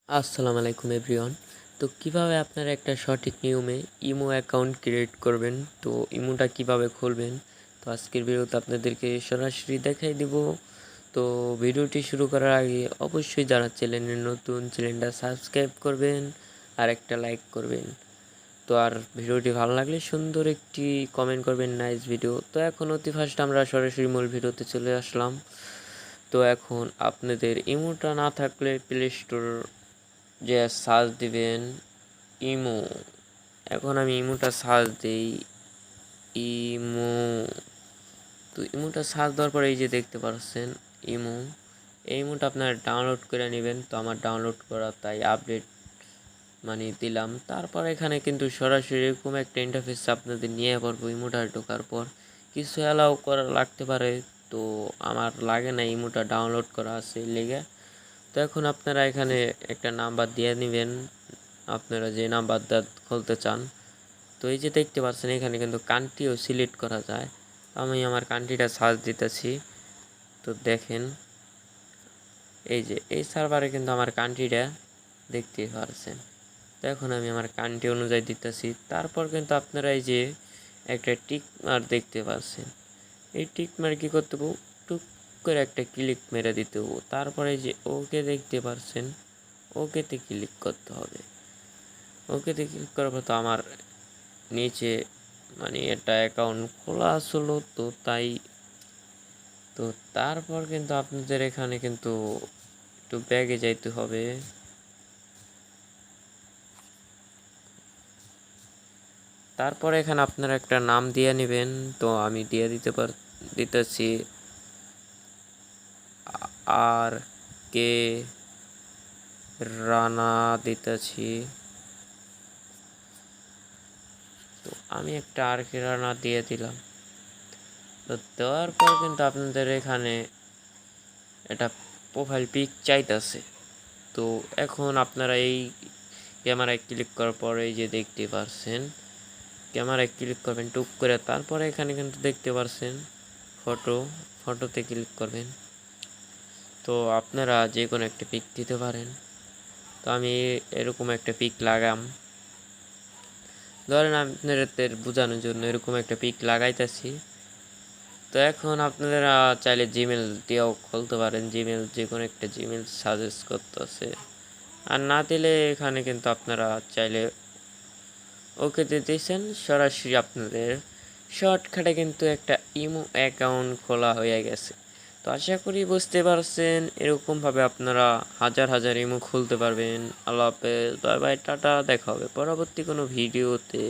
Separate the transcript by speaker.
Speaker 1: আসসালামু আলাইকুম এভরিওয়ান। তো কিভাবে আপনারা একটা সঠিক নিয়মে ইমো অ্যাকাউন্ট ক্রিয়েট করবেন, তো ইমোটা কিভাবে খুলবেন, তো আজকের ভিডিওতে আপনাদেরকে সরাসরি দেখাই দিব। তো ভিডিওটি শুরু করার আগে অবশ্যই যারা চ্যানেলে নতুন, চ্যানেলটা সাবস্ক্রাইব করবেন আর একটা লাইক করবেন। তো আর ভিডিওটি ভালো লাগলে সুন্দর একটি কমেন্ট করবেন, নাইস ভিডিও। তো এখন অতি ফার্স্ট আমরা সরাসরি মূল ভিডিওতে চলে আসলাম। তো এখন আপনাদের ইমোটা না থাকলে প্লে স্টোর যে সার্চ দিবেন ইমো। এখন আমি ইমোটা সার্চ দিই, ইমো। তো ইমোটা সার্চ দেওয়ার পরে এই যে দেখতে পাচ্ছেন ইমো, এই ইমোটা আপনারা ডাউনলোড করে নেবেন। তো আমার ডাউনলোড করা, তাই আপডেট দিলাম। তারপর এখানে কিন্তু সরাসরি এরকম একটা ইন্টারফেস আপনাদের নিয়ে পড়বো। ইমোটা ঢোকার পর কিছু অ্যালাউ করা লাগতে পারে, তো আমার লাগে না, ইমোটা ডাউনলোড করা আছে লেগে। তো এখন আপনারা এখানে একটা নাম্বার দিয়ে নেবেন, আপনারা যে নাম্বারটা খুলতে চান। তো এই যে দেখতে পাচ্ছেন এখানে কিন্তু কান্ট্রিও সিলেক্ট করা যায়। আমি আমার কান্ট্রিটা সার্চ দিতেছি। তো দেখেন এই যে এই সার্ভারে কিন্তু আমার কান্ট্রিটা দেখতে পাচ্ছেন। তো এখন আমি আমার কান্ট্রি অনুযায়ী দিতেছি। তারপর কিন্তু আপনারা এই যে একটা টিক মার্ক দেখতে পাচ্ছেন, এই টিক মার্ক কী করতে হবে, টুক করে একটা ক্লিক মেরে দিতে হবে। তারপরে যে ওকে দেখতে পাচ্ছেন, ওকেতে ক্লিক করতে হবে। ওকেতে ক্লিক করার পর তো আমার নিচে এটা অ্যাকাউন্ট খোলা আসলো, তো তাই। তো তারপর কিন্তু আপনাদের এখানে কিন্তু একটু ব্যাগে যাইতে হবে। তারপর এখানে আপনারা একটা নাম দিয়ে নেবেন। তো আমি দিয়ে দিতেছি আর কে রানা দিতেছি। তো আমি একটা আর কে রানা দিয়ে দিলাম। তো দেওয়ার পর কিন্তু আপনাদের এখানে এটা প্রোফাইল পিক চাইতেছে। তো এখন আপনারা এই ক্যামেরায় ক্লিক করার পরে এই যে দেখতে পাচ্ছেন, ক্যামেরায় ক্লিক করবেন টুক করে। তারপরে এখানে কিন্তু দেখতে পাচ্ছেন ফটোতে ক্লিক করবেন। তো আপনারা যে কোনো একটা পিক দিতে পারেন। তো আমি এরকম একটা পিক লাগাম, ধরেন আপনাদের বোঝানোর জন্য এরকম একটা পিক লাগাইতেছি। তো এখন আপনারা চাইলে জিমেল দিয়েও খুলতে পারেন, জিমেল যে কোনো একটা জিমেল সাজেস্ট করতেছে। আর না দিলে এখানে কিন্তু আপনারা চাইলে ওকে দিতেছেন, সরাসরি আপনাদের শর্টকাটে কিন্তু একটা ইমো অ্যাকাউন্ট খোলা হয়ে গেছে। তো আশা করি বুঝতে পারছেন, এরকমভাবে আপনারা হাজার হাজার ইমো খুলতে পারবেন। আল্লাহ হাফেজ, বাই বাই, টাটা, দেখা হবে পরবর্তী কোনো ভিডিওতে।